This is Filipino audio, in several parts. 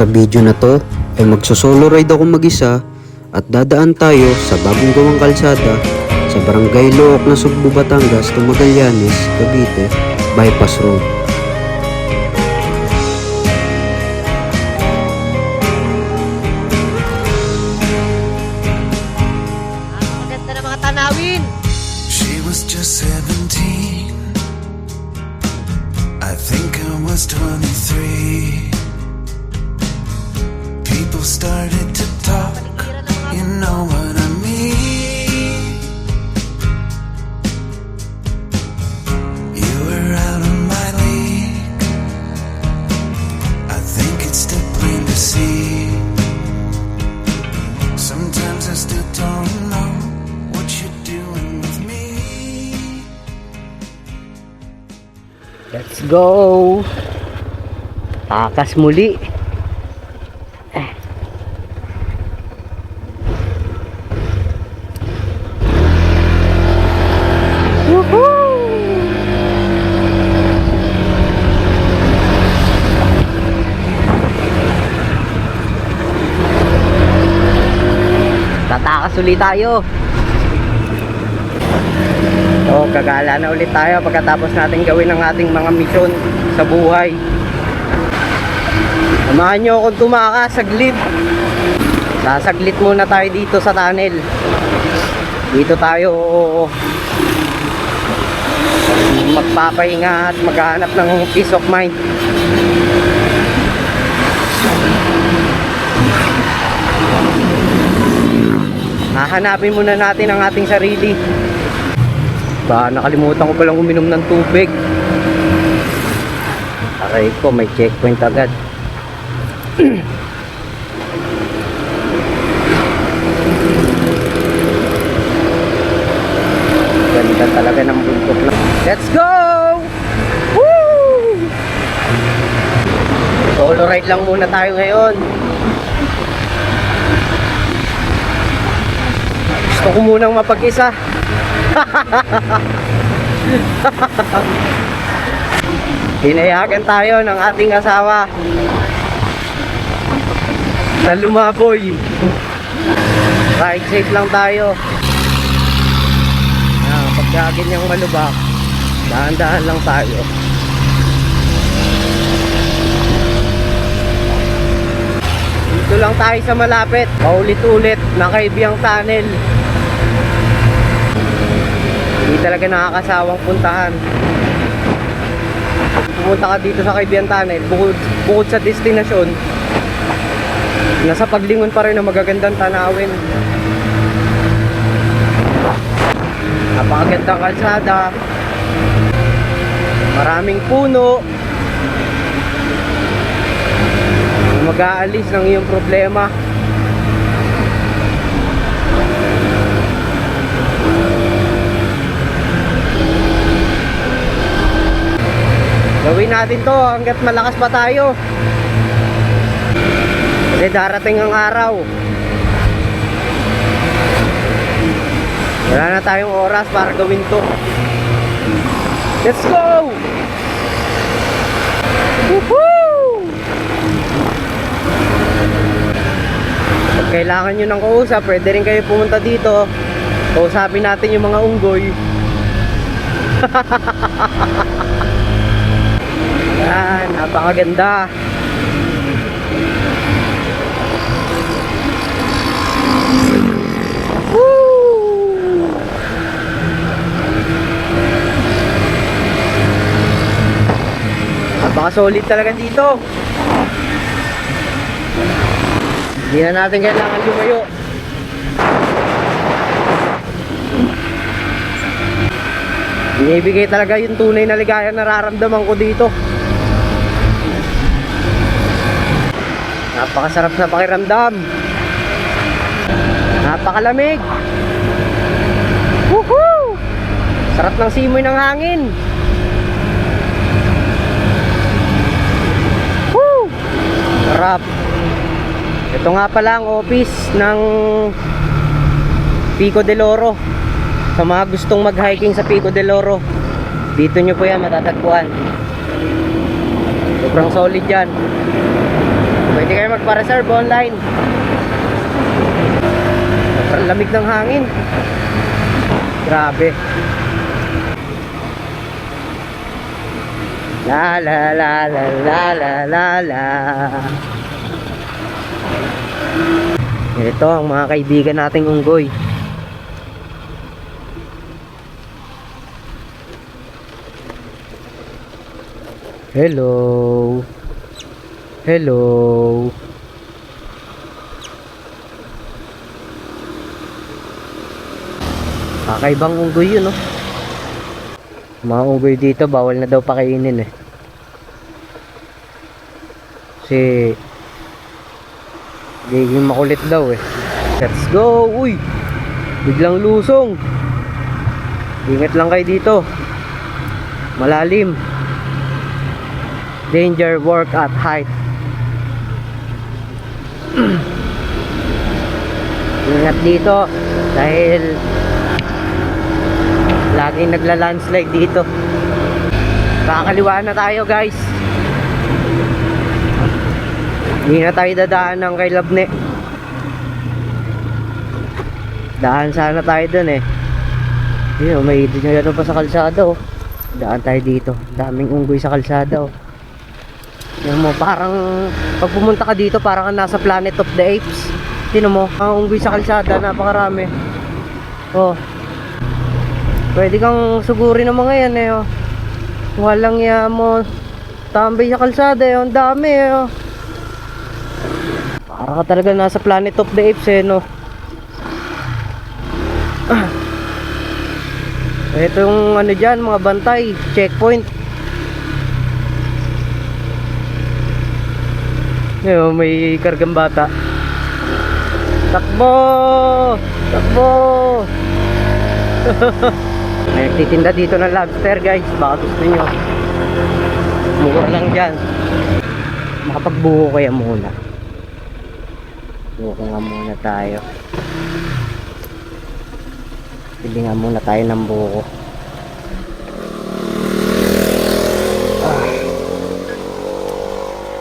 Sa video na to ay magso-solo ride ako mag-isa at dadaan tayo sa bagong gawang kalsada sa Barangay Look na Sugbo, Batangas to Magallanes, Cavite, Bypass Road. Maganda na mga tanawin. She was just 17. I think I was 23. People started to talk. You know what I mean. You were out of my league. I think it's still plain to see. Sometimes I still don't know what you're doing with me. Let's go. Takas muli. Tatakas ulit tayo. So, gagala na ulit tayo pagkatapos natin gawin ang ating mga misyon sa buhay. Samahan nyo akong tumakas saglit. Sasaglit muna tayo dito sa tunnel. Dito tayo magpapahinga at maghahanap ng peace of mind. Hahanapin muna natin ang ating sarili. Nakalimutan ko palang uminom ng tubig. Aray ko, may checkpoint agad. Ganda talaga ng bundok na. Let's go! Woo! Solo ride lang muna tayo ngayon. Gusto ko munang mapag-isa. Hinayagan tayo ng ating asawa na lumaboy. Ride safe lang tayo. Pagka ganyang malubak, dahan-dahan lang tayo. Dito lang tayo sa malapit, paulit-ulit na Kaibiyang Tunnel. Hindi talaga nakakasawang puntahan. Pumunta ka dito sa Kaibiyang Tunnel, bukod sa destinasyon, nasa paglingon pa rin na magagandang tanawin. Napakagandang kalsada, maraming puno, mag-aalis ng iyong problema. Gawin natin to hanggat malakas pa tayo, kasi darating ang araw. Wala na tayong oras para gawin to. Let's go! Woohoo! Pag kailangan nyo ng kausap, pwede rin kayo pumunta dito. Kausapin natin yung mga unggoy. Yan, napakaganda. Napaka-solid talaga dito. Hindi na natin kailangan lumayo. Binibigay talaga yung tunay na ligaya na nararamdaman ko dito. Napakasarap sa pakiramdam. Napakalamig. Woohoo! Sarap ng simoy ng hangin. Sarap. Ito nga pala ang office ng Pico del Oro. Sa mga gustong mag-hiking sa Pico del Oro, dito nyo po yan matatagpuan. Sobrang solid yan. Pwede kayo magpa-reserve online. Sobrang lamig ng hangin. Grabe. La la la la la la la la. Ito ang mga kaibigan nating unggoy. Hello. Hello. Kakaibang unggoy yun, no? Mga unggoy dito, bawal na daw pakainin eh. Kasi giging makulit daw eh. Let's go! Uy! Biglang lusong. Ingat lang kayo dito. Malalim. Danger work at height. Ingat dito dahil laging nagla-landslide dito. Kakaliwaan na tayo, guys. Hindi na tayo dadaan ng kay Labne. Daan sana tayo dun eh. Yun, may ano pa sa kalsada oh. Daan tayo dito. Daming unggoy sa kalsada oh. Yan mo, parang pag pumunta ka dito, parang ka nasa Planet of the Apes. Tino mo, ang unggoy sa kalsada, napakarami. Oh. Pwede kang sugurin ng mga yan eh oh. Walang ya mo. Tambay sa kalsada eh, ang dami eh oh. Para ka talaga nasa Planet of the Apes eh no. Ito yung ano dyan, mga bantay, checkpoint. Ngayon, may kargang bata. Takbo! Takbo! May nagtitinda dito ng lobster guys, baka gusto nyo. Mura lang dyan. Makapagbuho kaya muna. Buho nga muna tayo. Bili nga muna tayo ng buko.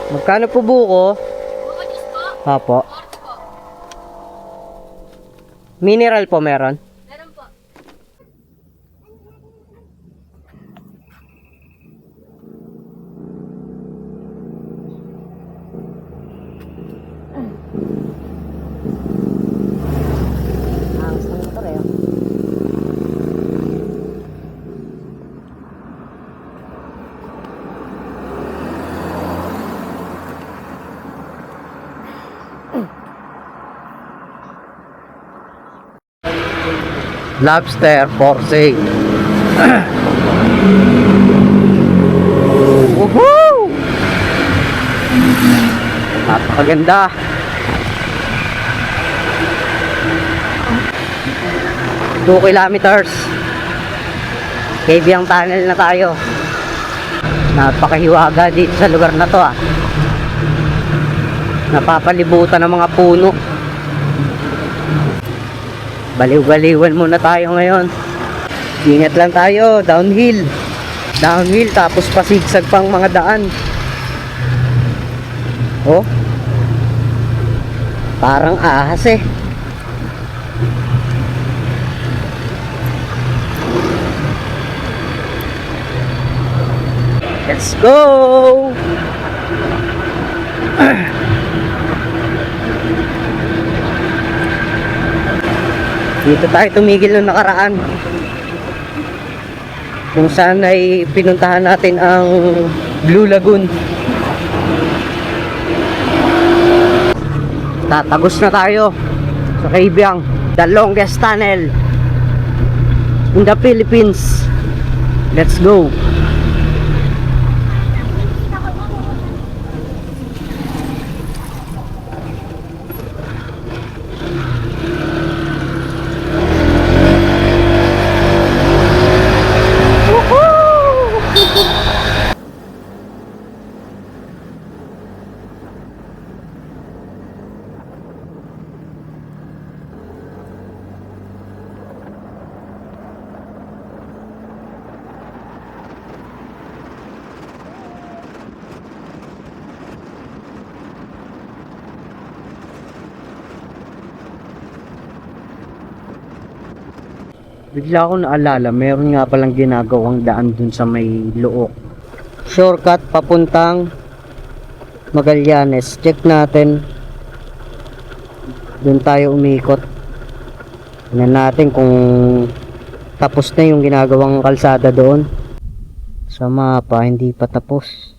Magkano po buko? Buko juice po? Apo. Orange po. Mineral po meron? Meron po. Ang motor eh. Lobster for sale. Woohoo! Napakaganda. 2 kilometers. Kabyang tunnel na tayo. Napakahiwaga dito sa lugar na to ah. Napapalibutan ng mga puno. Baliw-baliwan muna tayo ngayon. Ingat lang tayo, downhill. Downhill tapos pasigsag pang mga daan. Oh. Parang ahas eh. Let's go! Dito tayo tumigil nung nakaraan. Kung saan ay pinuntahan natin ang Blue Lagoon. Tatagos na tayo sa Kabyang, the longest tunnel in the Philippines. Let's go! Bigla ako naalala, meron nga palang ginagawang daan dun sa may Luok. Shortcut papuntang Magallanes. Check natin. Dun tayo umikot. Tingnan natin kung tapos na yung ginagawang kalsada doon. Sa mapa, hindi pa tapos.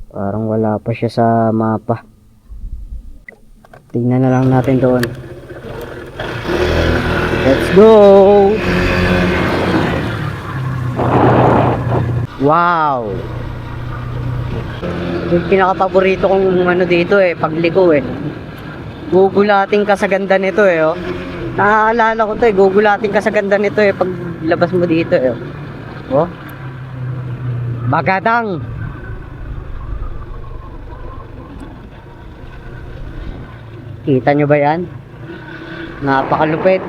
Parang wala pa siya sa mapa. Tingnan na lang natin doon. Let's go! Wow! Yung pinaka-paborito kong ano dito pagliko gugulating ka sa ganda nito oh. Naaalala ko to gugulating ka sa ganda nito pag labas mo dito oh. Bagadang! Kita nyo ba yan? Napakalupit.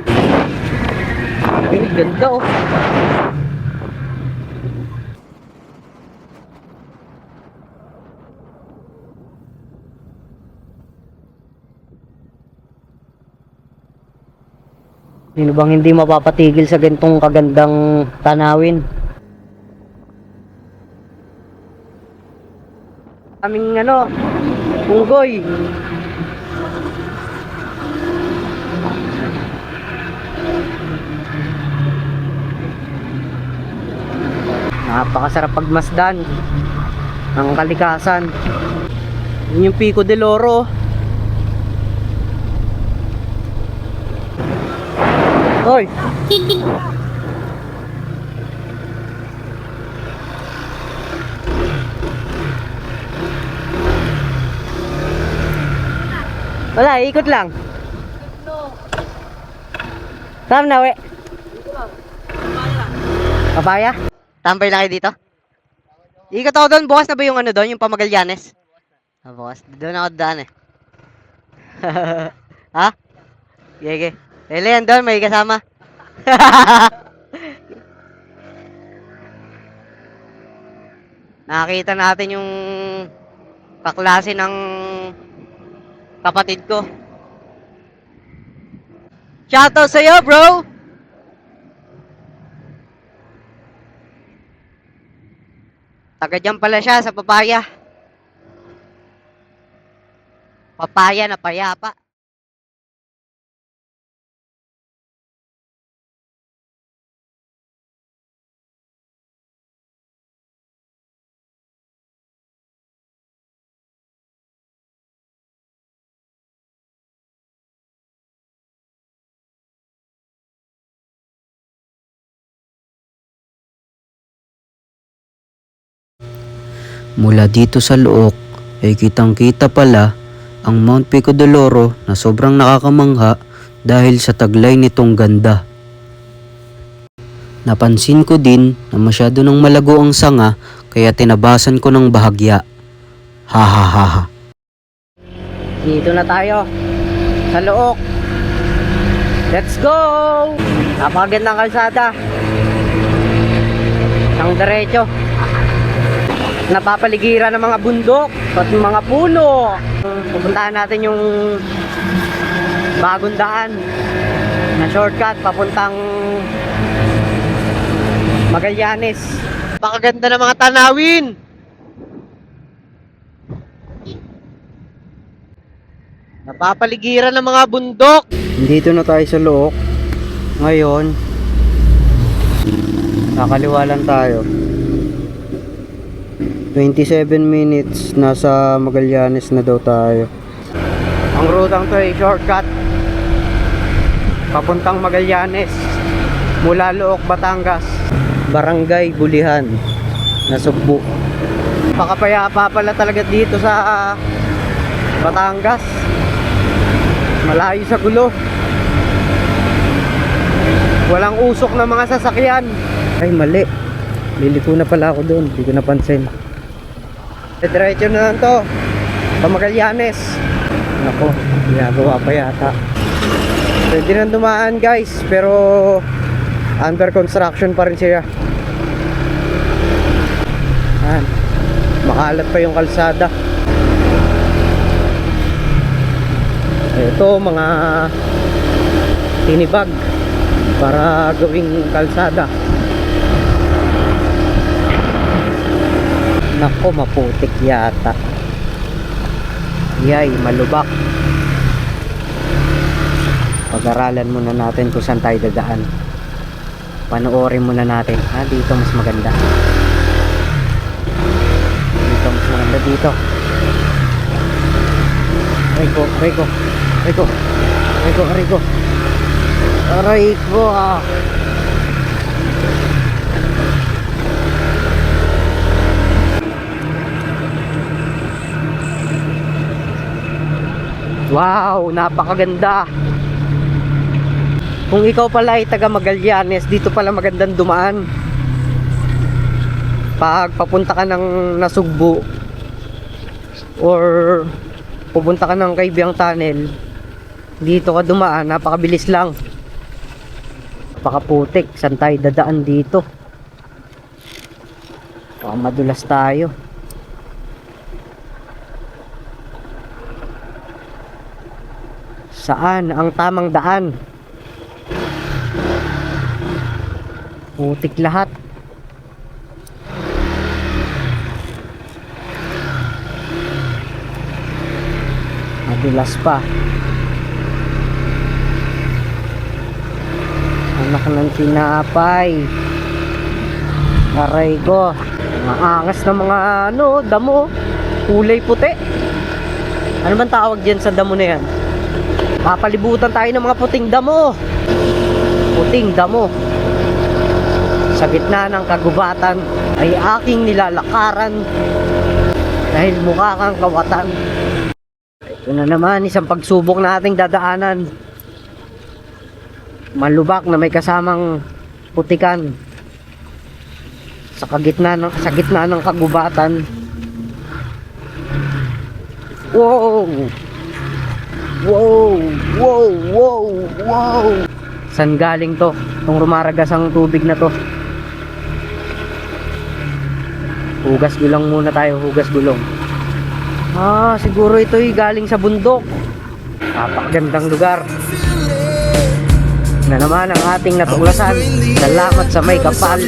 Ay, ganda oh. Sino bang hindi mapapatigil sa ganitong kagandang tanawin? Aming unggoy. Napakasarap pagmasdan ng kalikasan. Yun yung Pico del Oro. Hoy! Wala, ikot lang. Saan na, we? Papaya? Tambay lang kayo dito? Ikot ako doon. Bukas na ba yung doon? Yung Pamagallanes? Bukas. Doon ako daan Ha? Gege. Elian doon, may kasama. Nakita natin yung kaklase ng kapatid ko. Shoutout sa'yo, bro! Taga dyan pala siya sa Papaya. Papaya na payapa. Mula dito sa Luok ay kitang-kita pala ang Mount Pico del Oro na sobrang nakakamangha dahil sa taglay nitong ganda. Napansin ko din na masyado nang malago ang sanga kaya tinabasan ko ng bahagya. Ha ha ha ha. Dito na tayo sa Luok. Let's go! Napakagandang kalsada. Ang diretso. Napapaligiran ng mga bundok at mga puno. Pupuntahan natin yung bagong daan na shortcut papuntang Magallanes. Napakaganda ng mga tanawin. Napapaligiran ng mga bundok. Dito na tayo sa Luok. Ngayon, nakaliwa lang tayo. 27 minutes, nasa Magallanes na daw tayo. Ang rutang to ay shortcut papuntang Magallanes mula Luok, Batangas, Barangay Bulihan na Sugbo. Pakapayapa pala talaga dito sa Batangas. Malayo sa gulo. Walang usok na mga sasakyan. Ay mali, liliko na pala ako doon, hindi ko napansin. Diretso na lang to pa Magallanes. Nako, ginagawa pa yata. Pwede nang dumaan guys, pero under construction pa rin siya. Ayan, makalat pa yung kalsada. Ito mga tinibag. para gawing kalsada. Nako, maputik yata. Yay, malubak. Pag-aralan muna natin kung saan tayo dadaan. Panoorin muna natin. Dito mas maganda. Dito mas maganda dito. Aray ko. Wow, napakaganda. Kung ikaw pala ay taga Magallanes, dito pala magandang dumaan. Pag papunta ka ng Nasugbu or pupunta ka ng Kaibiyang Tunnel, dito ka dumaan, napakabilis lang. Napakaputik, saan tayo dadaan dito? Baka madulas tayo. Saan ang tamang daan? Putik lahat. Madulas pa. Anak ng tinapay. Aray ko. Maangas na mga damo. Kulay puti. Ano bang tawag dyan sa damo na yan? Papalibutan tayo ng mga puting damo. Puting damo. Sa gitna ng kagubatan ay aking nilalakaran dahil mukha kang kawatan. Ito na naman, isang pagsubok na ating dadaanan. Malubak na may kasamang putikan. Sa gitna ng kagubatan. Wow! Saan galing to? Itong rumaragas ang tubig na to. Hugas gulong muna tayo, hugas gulong. Siguro ito'y galing sa bundok. Napakagandang lugar. Na naman ang ating natuklasan. Salamat sa may kapal.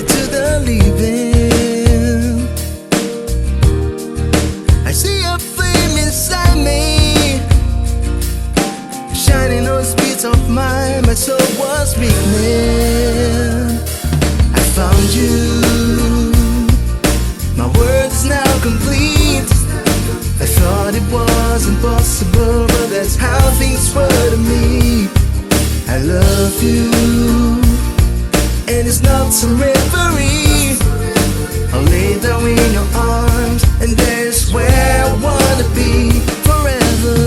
I see a flame inside me, shining on the streets of mine. My soul was weakening. I found you. My words now complete. I thought it was impossible, but that's how things were to me. I love you, and it's not some reverie. I'll lay down in your arms, and there's where I wanna be forever.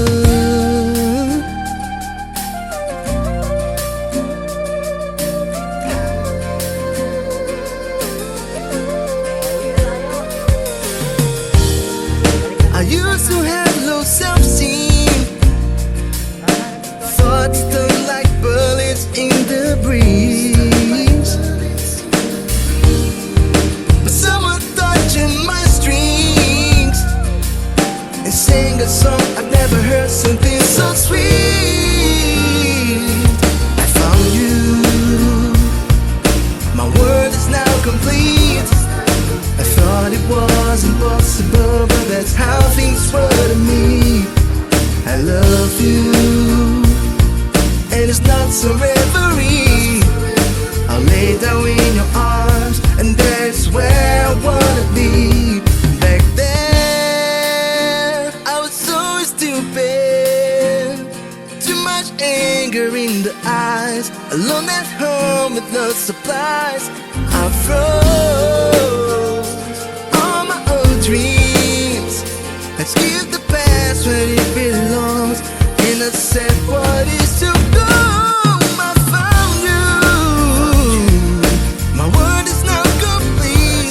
I used to have low self-esteem, thoughts stung like bullets in the breeze. But someone touching my strings and sang a song I've never heard, something so sweet. I found you. My world is now complete. I thought it was impossible, but that's how things were to me. I love you, and it's not some reverie. I'll lay down in your arms, and that's where I wanna be. Back then, I was so stupid. Too much anger in the eyes. Alone at home with no supplies. I froze all my old dreams. Let's give the past where it belongs. And I said, what is to come? I found you. My world is now complete.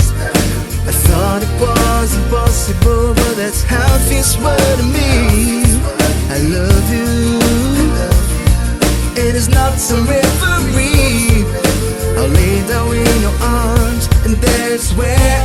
I thought it was impossible, but that's how things were to me. I love you, and it's not some reverie. I'll lay down in your arms, and that's where